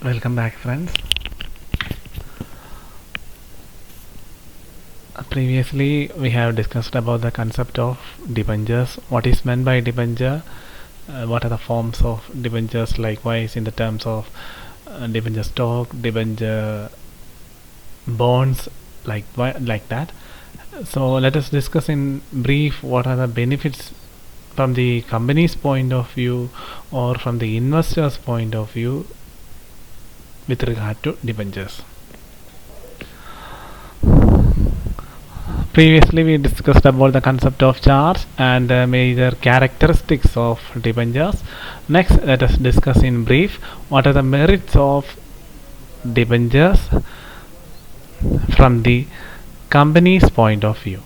Welcome back, friends. Previously, we have discussed about the concept of debentures. What is meant by debenture? What are the forms of debentures? Likewise, in the terms of debenture stock, debenture bonds, like that. So let us discuss in brief what are the benefits from the company's point of view or from the investor's point of view with regard to debentures. Previously, we discussed about the concept of charge and the major characteristics of debentures. Next, let us discuss in brief what are the merits of debentures from the company's point of view.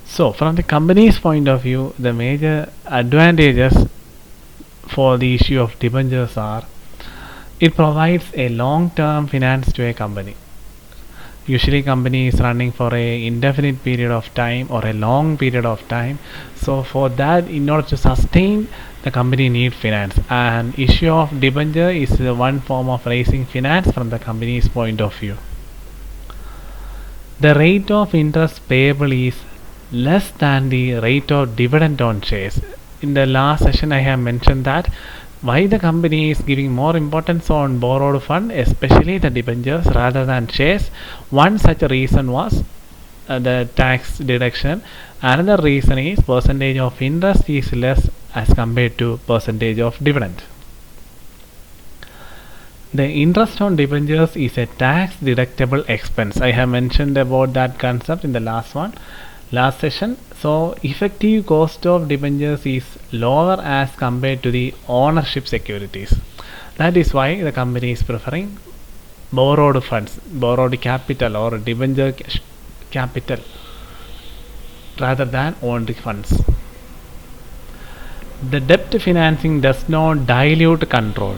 So, from the company's point of view, the major advantages for the issue of debentures are it provides a long-term finance to a company. Usually company is running for a indefinite period of time or a long period of time, so for that, in order to sustain, the company need finance, and issue of debenture is one form of raising finance from the company's point of view. The rate of interest payable is less than the rate of dividend on shares. In the last session I have mentioned that why the company is giving more importance on borrowed fund, especially the debentures rather than shares. One such reason was the tax deduction. Another reason is percentage of interest is less as compared to percentage of dividend. The interest on debentures is a tax deductible expense. I have mentioned about that concept in the last session. So effective cost of debentures is lower as compared to the ownership securities. That is why the company is preferring borrowed funds, borrowed capital or debenture capital rather than owned funds. The debt financing does not dilute control.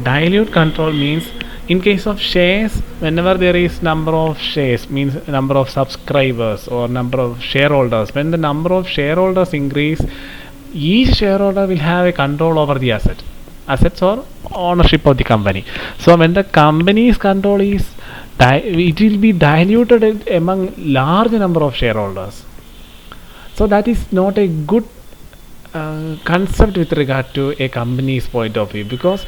Dilute control means in case of shares, whenever there is number of shares, means number of subscribers or number of shareholders, when the number of shareholders increase, each shareholder will have a control over the assets or ownership of the company. So when the company's control is it will be diluted among large number of shareholders. So that is not a good concept with regard to a company's point of view, because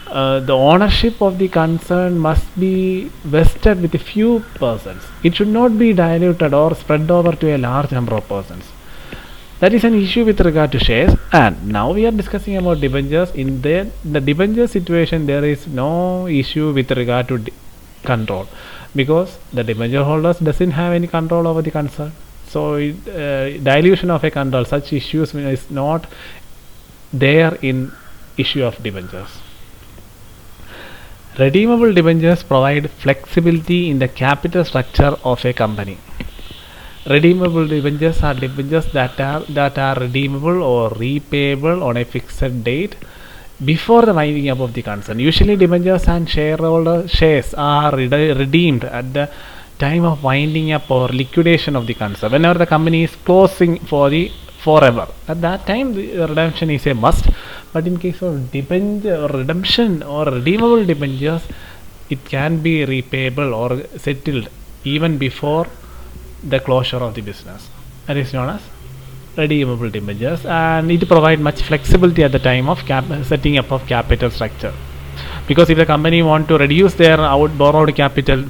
the ownership of the concern must be vested with a few persons. It should not be diluted or spread over to a large number of persons. That is an issue with regard to shares. And now we are discussing about debentures. In the debenture situation, there is no issue with regard to control, because the debenture holders doesn't have any control over the concern. So dilution of a control, such issues is not there in issue of debentures. Redeemable debentures provide flexibility in the capital structure of a company. Redeemable debentures are debentures that are redeemable or repayable on a fixed date before the winding up of the concern. Usually debentures and shares are redeemed at the time of winding up or liquidation of the concern, whenever the company is closing for the forever. At that time, the redemption is a must. But in case of debenture redemption or redeemable debentures, it can be repayable or settled even before the closure of the business. That is known as redeemable debentures, and it provides much flexibility at the time of setting up of capital structure. Because if the company want to reduce their borrowed capital,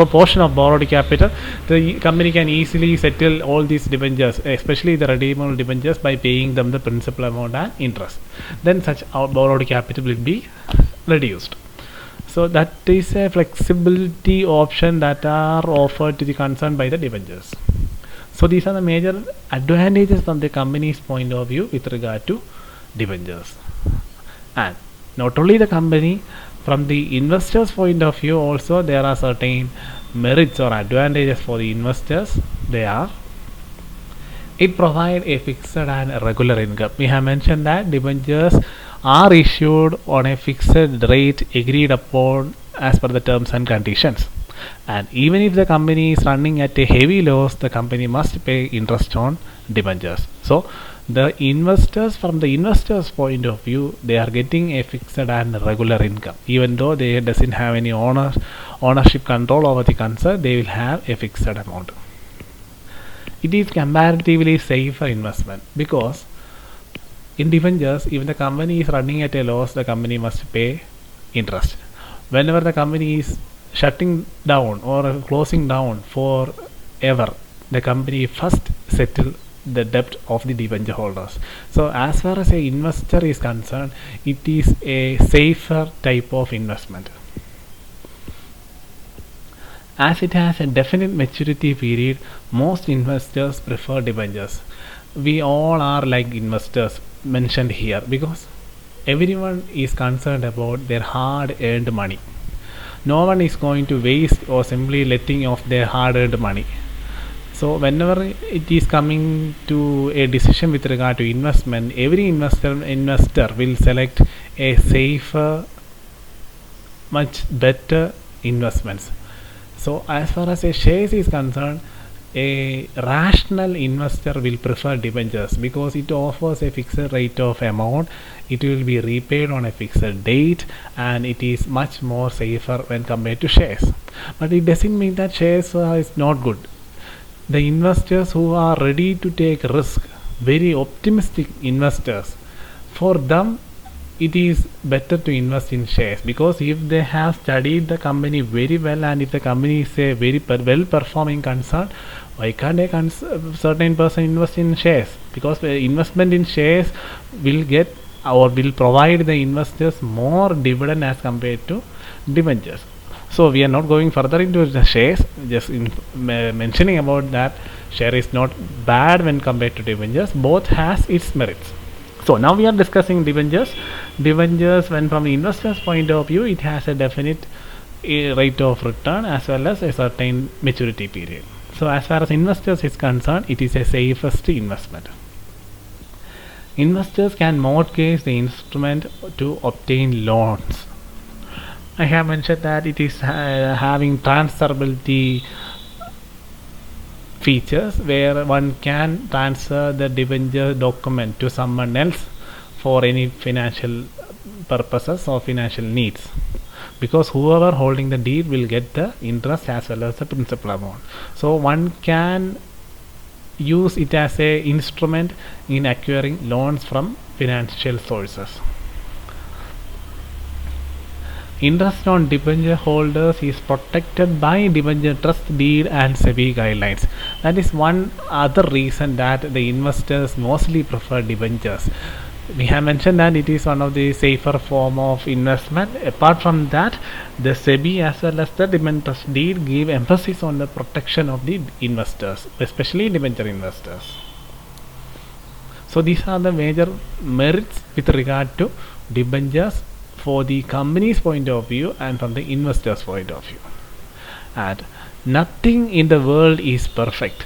portion of borrowed capital, the company can easily settle all these debentures, especially the redeemable debentures, by paying them the principal amount and interest. Then such borrowed capital will be reduced. So that is a flexibility option that are offered to the concern by the debentures. So these are the major advantages from the company's point of view with regard to debentures. And not only the company, from the investor's point of view also there are certain merits or advantages for the investors. They are: it provides a fixed and regular income. We have mentioned that debentures are issued on a fixed rate agreed upon as per the terms and conditions. And even if the company is running at a heavy loss, the company must pay interest on debentures. So The investors, from the investors' point of view, they are getting a fixed and regular income. Even though they doesn't have any ownership control over the concern, they will have a fixed amount. It is comparatively safer investment because in debentures, if the company is running at a loss, the company must pay interest. Whenever the company is shutting down or closing down forever, the company first settle the debt of the debenture holders. So as far as a investor is concerned, it is a safer type of investment. As it has a definite maturity period, most investors prefer debentures. We all are like investors mentioned here because everyone is concerned about their hard earned money. No one is going to waste or simply letting off their hard earned money. So whenever it is coming to a decision with regard to investment, every investor will select a safer, much better investments. So as far as a shares is concerned, a rational investor will prefer debentures because it offers a fixed rate of amount, it will be repaid on a fixed date, and it is much more safer when compared to shares. But it doesn't mean that shares is not good. The investors who are ready to take risk, very optimistic investors, for them it is better to invest in shares because if they have studied the company very well and if the company is a very well performing concern, why can't a certain person invest in shares? Because the investment in shares will get or will provide the investors more dividend as compared to debentures. So we are not going further into the shares, just mentioning about that share is not bad when compared to debentures, both has its merits. So now we are discussing debentures. Debentures, when from the investor's point of view, it has a definite rate of return as well as a certain maturity period. So as far as investors is concerned, it is a safest investment. Investors can mortgage the instrument to obtain loans. I have mentioned that it is having transferability features where one can transfer the debenture document to someone else for any financial purposes or financial needs, because whoever holding the deed will get the interest as well as the principal amount. So one can use it as a instrument in acquiring loans from financial sources. Interest on debenture holders is protected by debenture trust deed and SEBI guidelines. That is one other reason that the investors mostly prefer debentures. We have mentioned that it is one of the safer form of investment. Apart from that, the SEBI as well as the debenture trust deed give emphasis on the protection of the investors, especially debenture investors. So these are the major merits with regard to debentures for the company's point of view and from the investor's point of view. And nothing in the world is perfect.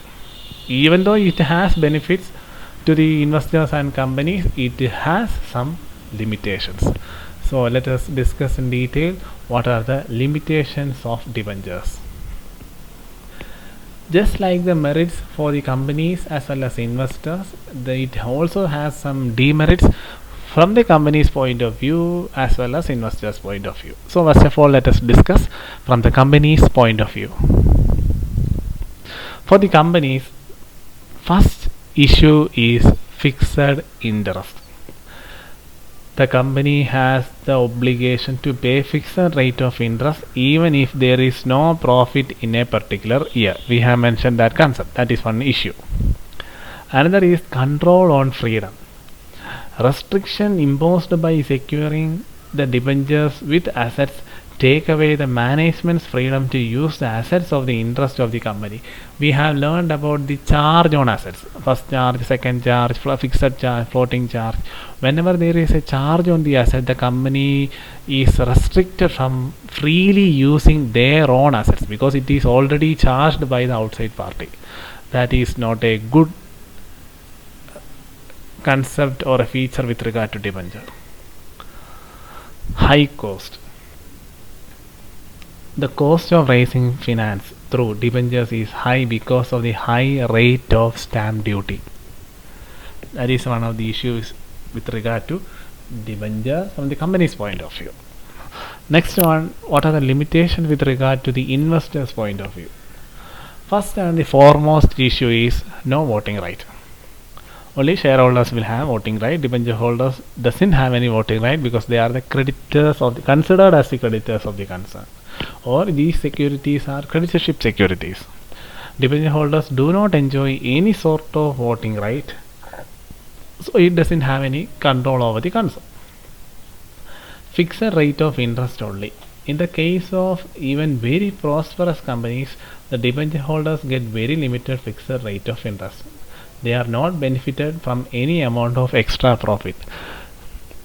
Even though it has benefits to the investors and companies, it has some limitations. So let us discuss in detail what are the limitations of debentures. Just like the merits for the companies as well as investors, it also has some demerits from the company's point of view as well as investors' point of view. So first of all, let us discuss from the company's point of view. For the companies, first issue is fixed interest. The company has the obligation to pay fixed rate of interest even if there is no profit in a particular year. We have mentioned that concept. That is one issue. Another is control on freedom. Restriction imposed by securing the debentures with assets take away the management's freedom to use the assets of the interest of the company. We have learned about the charge on assets. First charge, second charge, fixed charge, floating charge. Whenever there is a charge on the asset, the company is restricted from freely using their own assets because it is already charged by the outside party. That is not a good concept or a feature with regard to debenture. High cost. The cost of raising finance through debentures is high because of the high rate of stamp duty. That is one of the issues with regard to debenture from the company's point of view. Next one, what are the limitations with regard to the investor's point of view? First and the foremost issue is no voting right. Only shareholders will have voting right. Debenture holders doesn't have any voting right because they are the creditors of the, considered as the creditors of the concern, or these securities are creditorship securities. Debenture holders do not enjoy any sort of voting right, so it doesn't have any control over the concern. Fixed rate of interest only. In the case of even very prosperous companies, the debenture holders get very limited fixed rate of interest. They are not benefited from any amount of extra profit.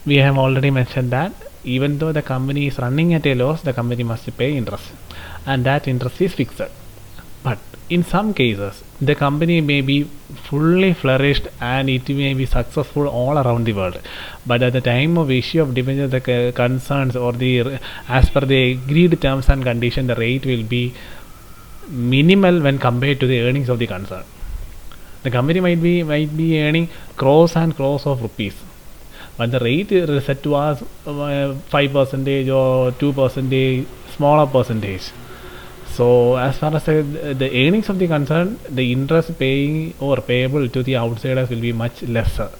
We have already mentioned that even though the company is running at a loss, the company must pay interest, and that interest is fixed. But in some cases, the company may be fully flourished and it may be successful all around the world. But at the time of issue of debenture, the concerns or the as per the agreed terms and conditions, the rate will be minimal when compared to the earnings of the concern. The company might be earning crores and crores of rupees, but the rate set was 5% or 2%, smaller percentage. So as far as the earnings of the concern, the interest paying or payable to the outsiders will be much lesser.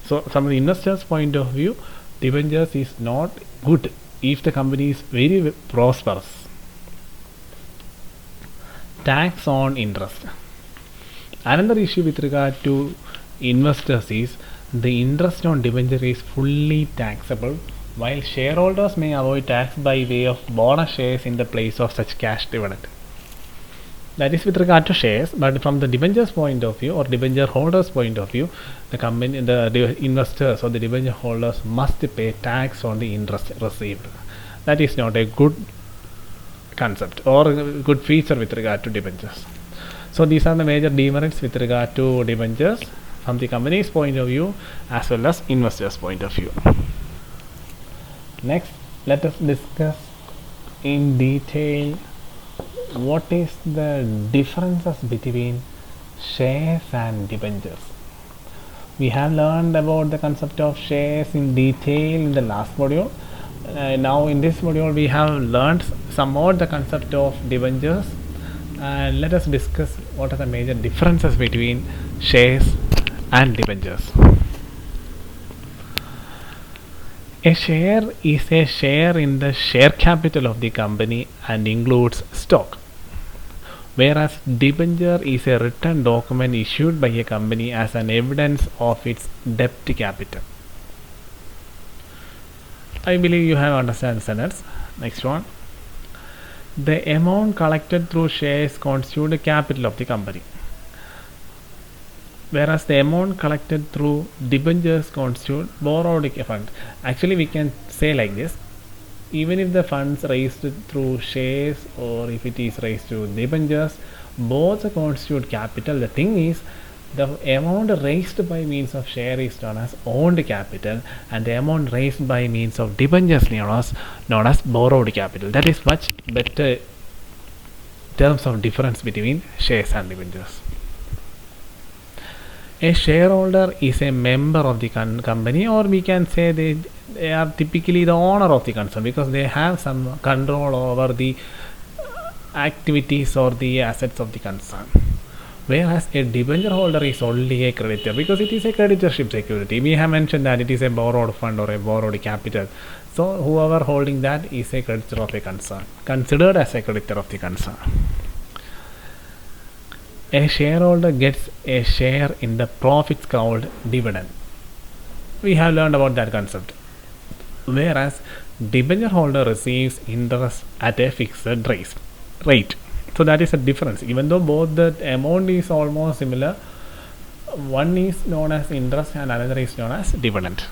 So from the investor's point of view, debentures is not good if the company is very prosperous. Tax on interest. Another issue with regard to investors is the interest on debenture is fully taxable, while shareholders may avoid tax by way of bonus shares in the place of such cash dividend. That is with regard to shares, but from the debenture's point of view or debenture holders' point of view, the company, the investors or the debenture holders must pay tax on the interest received. That is not a good concept or a good feature with regard to debentures. So these are the major demerits with regard to debentures from the company's point of view as well as investors' point of view. Next, let us discuss in detail what is the differences between shares and debentures. We have learned about the concept of shares in detail in the last module. Now in this module we have learned some more the concept of debentures, and let us discuss what are the major differences between shares and debentures. A share is a share in the share capital of the company and includes stock, whereas debenture is a written document issued by a company as an evidence of its debt capital. I believe you have understood the sentence. Next one. The amount collected through shares constitute the capital of the company, whereas the amount collected through debentures constitute borrowed funds. Actually, we can say like this: even if the funds raised through shares or if it is raised through debentures, both constitute capital. The thing is, the amount raised by means of share is known as owned capital, and the amount raised by means of debentures is known as borrowed capital. That is much better terms of difference between shares and debentures. A shareholder is a member of the company, or we can say they are typically the owner of the concern because they have some control over the activities or the assets of the concern. Whereas a debenture holder is only a creditor because it is a creditorship security. We have mentioned that it is a borrowed fund or a borrowed capital. So whoever holding that is a creditor of a concern, considered as a creditor of the concern. A shareholder gets a share in the profits called dividend. We have learned about that concept. Whereas debenture holder receives interest at a fixed rate. So that is a difference. Even though both the amount is almost similar, one is known as interest and another is known as dividend.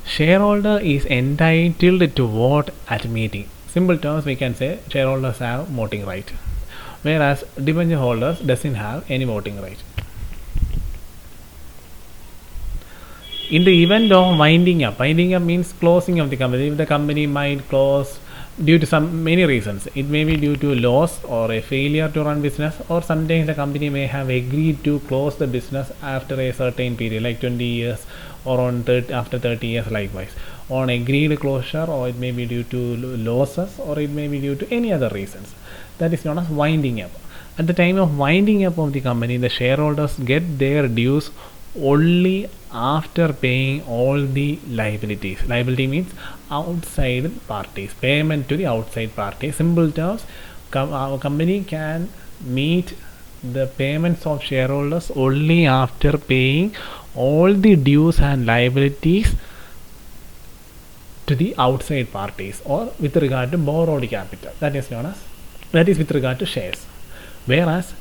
Shareholder is entitled to vote at meeting. Simple terms, we can say shareholders have voting right, whereas debenture holders doesn't have any voting right. In the event of winding up means closing of the company. If the company might close due to some many reasons. It may be due to loss or a failure to run business, or sometimes the company may have agreed to close the business after a certain period, like 20 years, or on after 30 years likewise, on agreed closure, or it may be due to losses, or it may be due to any other reasons. That is known as winding up. At the time of winding up of the company, the shareholders get their dues only after paying all the liabilities. Liability means outside parties, payment to the outside party. Simple terms, our company can meet the payments of shareholders only after paying all the dues and liabilities to the outside parties, or with regard to borrowed capital. That is with regard to shares. Whereas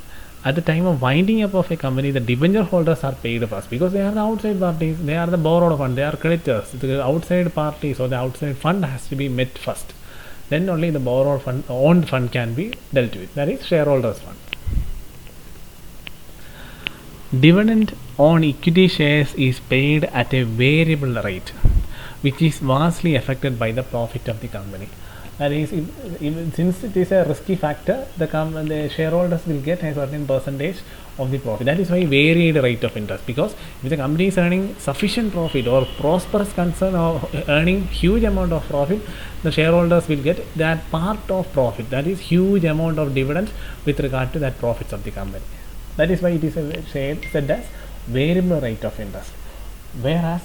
at the time of winding up of a company, the debenture holders are paid first, because they are the outside parties, they are the borrowed fund, they are creditors. The outside parties or the outside fund has to be met first. Then only the borrowed fund, owned fund can be dealt with. That is shareholders fund. Dividend on equity shares is paid at a variable rate, which is vastly affected by the profit of the company. That is, since it is a risky factor, the shareholders will get a certain percentage of the profit. That is why varied rate of interest, because if the company is earning sufficient profit or prosperous concern or earning huge amount of profit, the shareholders will get that part of profit, that is huge amount of dividends with regard to that profits of the company. That is why it is said as variable rate of interest. Whereas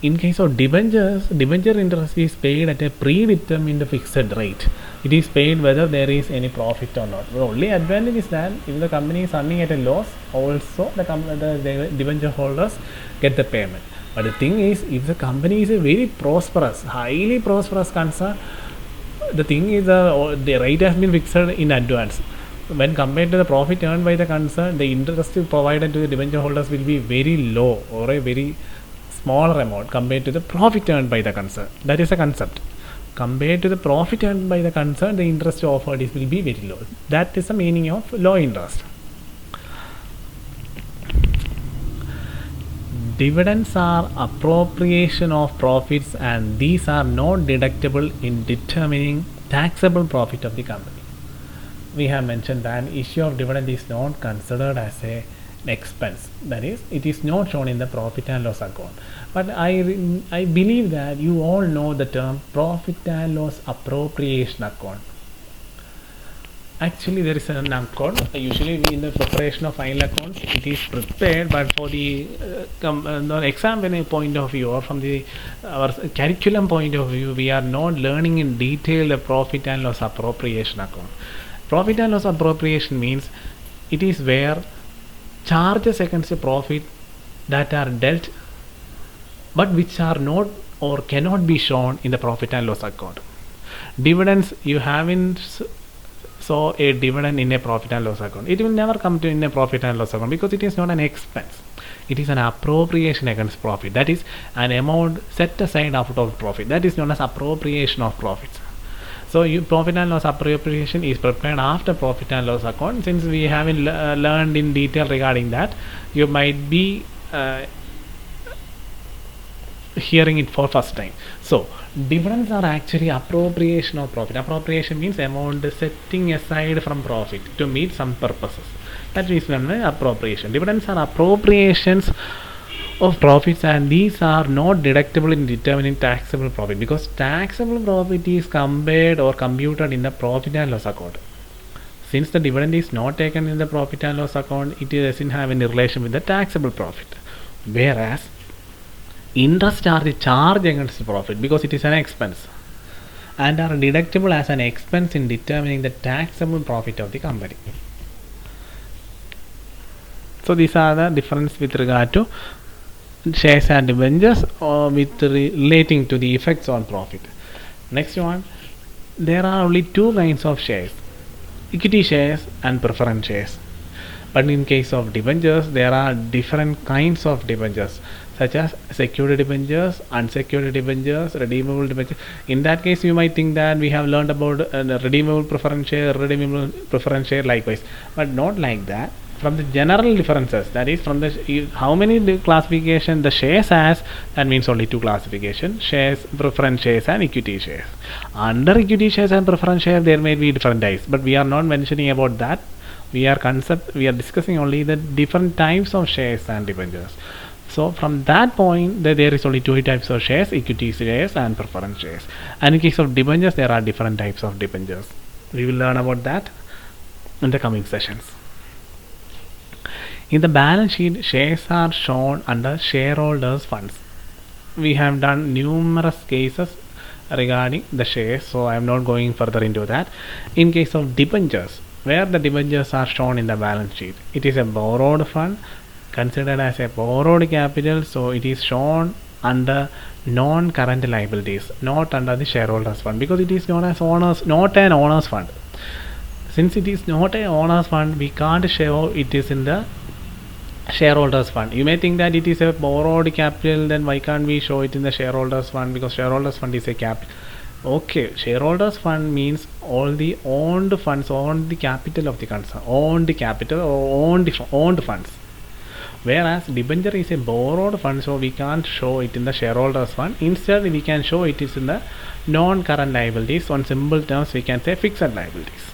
in case of debentures, debenture interest is paid at a predetermined fixed rate. It is paid whether there is any profit or not. The only advantage is that if the company is running at a loss, also the debenture holders get the payment. But the thing is, if the company is a very prosperous, highly prosperous concern, the thing is the rate has been fixed in advance. When compared to the profit earned by the concern, the interest provided to the debenture holders will be very low, or a very smaller amount compared to the profit earned by the concern. That is a concept. Compared to the profit earned by the concern, the interest offered will be very low. That is the meaning of low interest. Dividends are appropriation of profits, and these are not deductible in determining taxable profit of the company. We have mentioned that issue of dividend is not considered as an expense. That is, it is not shown in the profit and loss account. But I believe that you all know the term profit and loss appropriation account. Actually, there is an account. Usually, in the preparation of final accounts, it is prepared, but for the exam point of view, or from our curriculum point of view, we are not learning in detail the profit and loss appropriation account. Profit and loss appropriation means it is where charges against a profit that are dealt, but which are not or cannot be shown in the profit and loss account. Dividends, you haven't saw a dividend in a profit and loss account. It will never come to in a profit and loss account, because it is not an expense. It is an appropriation against profit. That is an amount set aside out of profit. That is known as appropriation of profits. So profit and loss appropriation is prepared after profit and loss account. Since we haven't learned in detail regarding that, you might be hearing it for first time. So dividends are actually appropriation of profit. Appropriation means amount setting aside from profit to meet some purposes. That is known as appropriation. Dividends are appropriations of profits, and these are not deductible in determining taxable profit, because taxable profit is compared or computed in the profit and loss account. Since the dividend is not taken in the profit and loss account, it doesn't have any relation with the taxable profit. Whereas interest are the charge against the profit, because it is an expense, and are deductible as an expense in determining the taxable profit of the company. So these are the difference with regard to shares and debentures, or with relating to the effects on profit. Next one, there are only two kinds of shares: equity shares and preference shares. But in case of debentures, there are different kinds of debentures, such as secured debentures, unsecured debentures, redeemable debentures. In that case, you might think that we have learned about redeemable preference share, redeemable preference share likewise, but not like that. from the general differences, that is from the how many classification the shares has, that means only two classification: shares, preference shares and equity shares. Under equity shares and preference shares there may be different types, but we are not mentioning about that. We are discussing only the different types of shares and debentures. So from that point there is only two types of shares: equity shares and preference shares. And in case of debentures there are different types of debentures. We will learn about that in the coming sessions. In the balance sheet, shares are shown under shareholders' funds. We have done numerous cases regarding the shares, so I am not going further into that. In case of debentures, where the debentures are shown in the balance sheet, it is a borrowed fund, considered as a borrowed capital, so it is shown under non-current liabilities, not under the shareholders' fund, because it is known as owners, not an owner's fund. Since it is not an owner's fund, we can't show it is in the shareholders fund. You may think that it is a borrowed capital, then why can't we show it in the shareholders fund, because shareholders fund is a capital. Okay, shareholders fund means all the owned funds, owned the capital of the concern, owned capital or owned funds. Whereas debenture is a borrowed fund, so we can't show it in the shareholders fund. Instead we can show it is in the non-current liabilities. On simple terms we can say fixed liabilities.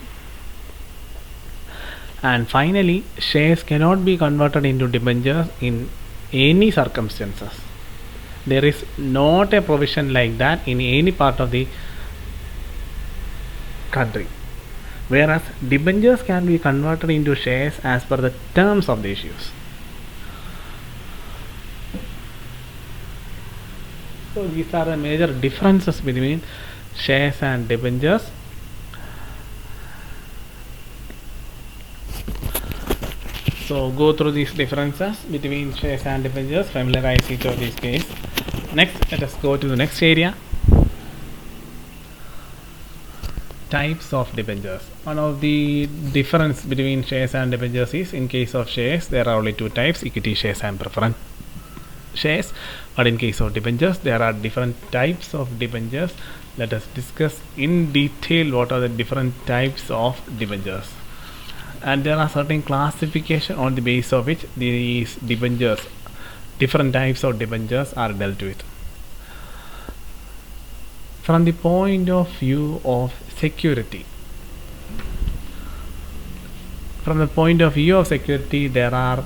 And finally, shares cannot be converted into debentures in any circumstances. There is not a provision like that in any part of the country. Whereas debentures can be converted into shares as per the terms of the issues. So these are the major differences between shares and debentures. So go through these differences between shares and debentures, familiarize each of these cases. Next, let us go to the next area. Types of debentures. One of the difference between shares and debentures is, in case of shares there are only two types: equity shares and preference shares. But in case of debentures there are different types of debentures. Let us discuss in detail what are the different types of debentures. And there are certain classification on the basis of which these debentures, different types of debentures are dealt with. From the point of view of security, there are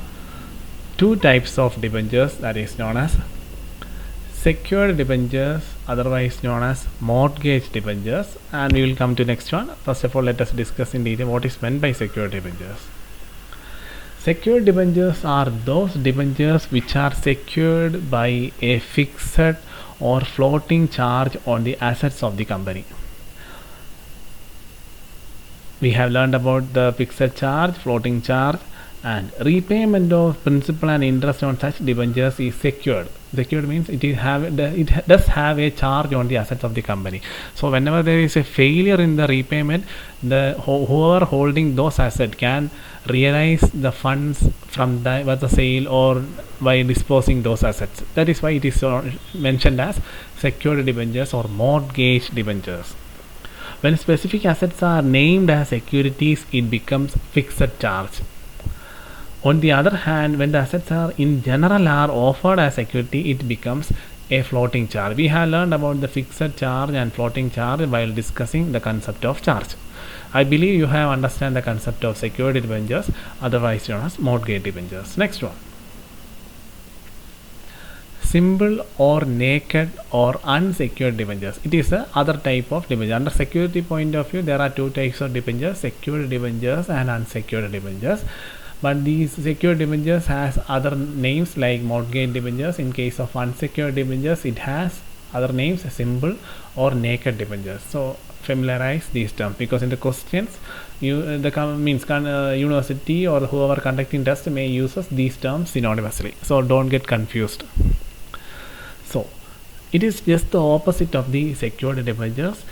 two types of debentures, that is known as secured debentures, otherwise known as mortgage debentures, and we will come to next one. First of all, let us discuss in detail what is meant by secured debentures. Secured debentures are those debentures which are secured by a fixed or floating charge on the assets of the company. We have learned about the fixed charge, floating charge, and repayment of principal and interest on such debentures is secured. Secured means it does have a charge on the assets of the company. So whenever there is a failure in the repayment, whoever holding those assets can realize the funds from the sale or by disposing those assets. That is why it is mentioned as secured debentures or mortgage debentures. When specific assets are named as securities, it becomes fixed charge. On the other hand, when the assets are in general are offered as security, it becomes a floating charge. We have learned about the fixed charge and floating charge while discussing the concept of charge. I believe you have understand the concept of secured debentures, otherwise known as mortgage debentures. Next one. Simple or naked or unsecured debentures. It is the other type of debenture. Under security point of view, there are two types of debentures: secured debentures and unsecured debentures. But these secured debentures has other names like mortgage debentures. In case of unsecured debentures, it has other names: simple or naked debentures. So familiarize these terms, because in the questions university or whoever conducting test may use these terms synonymously. So don't get confused. So it is just the opposite of the secured debentures.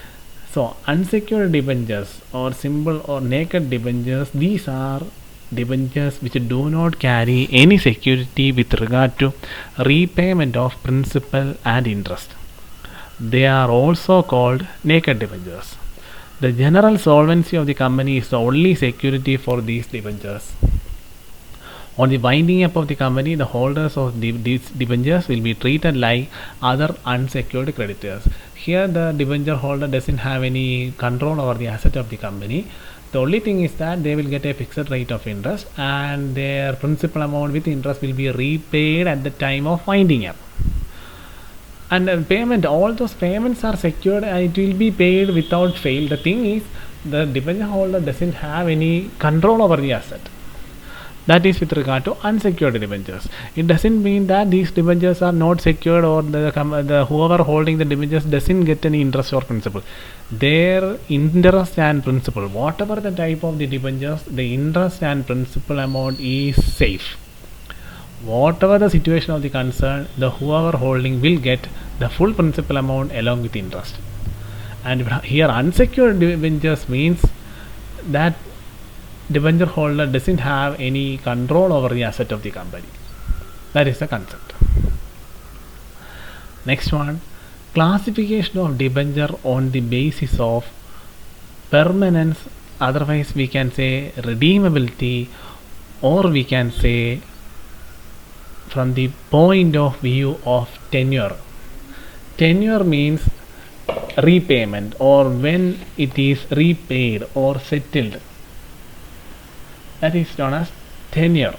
So unsecured debentures or simple or naked debentures, these are debentures which do not carry any security with regard to repayment of principal and interest. They are also called naked debentures. The general solvency of the company is the only security for these debentures. On the winding up of the company, the holders of these debentures will be treated like other unsecured creditors. Here, the debenture holder doesn't have any control over the asset of the company. The only thing is that they will get a fixed rate of interest, and their principal amount with interest will be repaid at the time of winding up. And payment, all those payments are secured and it will be paid without fail. The thing is, the debenture holder doesn't have any control over the asset. That is with regard to unsecured debentures. It doesn't mean that these debentures are not secured or the whoever holding the debentures doesn't get any interest or principal. Their interest and principal, whatever the type of the debentures, the interest and principal amount is safe. Whatever the situation of the concern, the whoever holding will get the full principal amount along with interest. And here unsecured debentures means that debenture holder doesn't have any control over the asset of the company. That is the concept. Next one, classification of debenture on the basis of permanence, otherwise we can say redeemability, or we can say from the point of view of tenure. Tenure means repayment or when it is repaid or settled. That is known as tenure.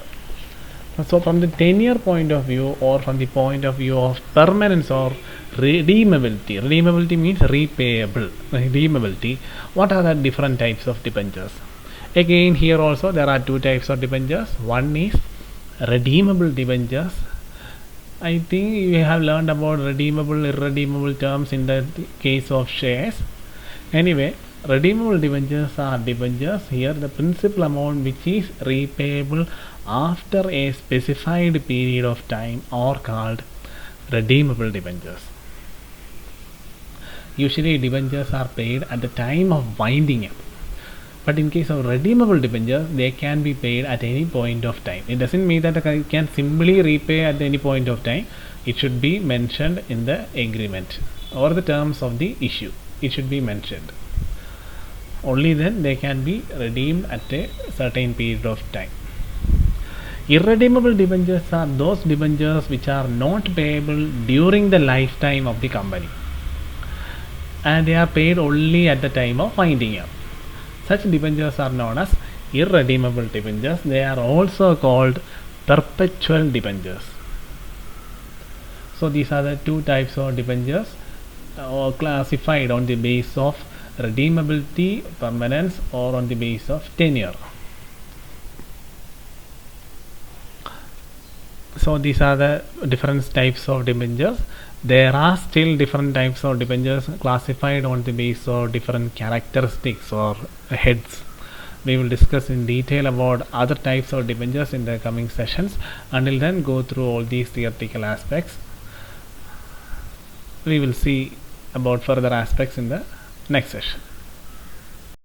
So from the tenure point of view or from the point of view of permanence or redeemability means repayable. Redeemability, what are the different types of debentures? Again, here also there are two types of debentures. One is redeemable debentures. I think you have learned about redeemable, irredeemable terms in the case of shares. Anyway, redeemable debentures are debentures. Here the principal amount which is repayable after a specified period of time are called redeemable debentures. Usually debentures are paid at the time of winding up. But in case of redeemable debentures, they can be paid at any point of time. It doesn't mean that you can simply repay at any point of time. It should be mentioned in the agreement or the terms of the issue. It should be mentioned. Only then they can be redeemed at a certain period of time. Irredeemable debentures are those debentures which are not payable during the lifetime of the company, and they are paid only at the time of winding up. Such debentures are known as irredeemable debentures. They are also called perpetual debentures. So these are the two types of debentures classified on the basis of redeemability, permanence, or on the basis of tenure. So these are the different types of debentures. There are still different types of debentures classified on the basis of different characteristics or heads. We will discuss in detail about other types of debentures in the coming sessions. Until then, go through all these theoretical aspects. We will see about further aspects in the next session.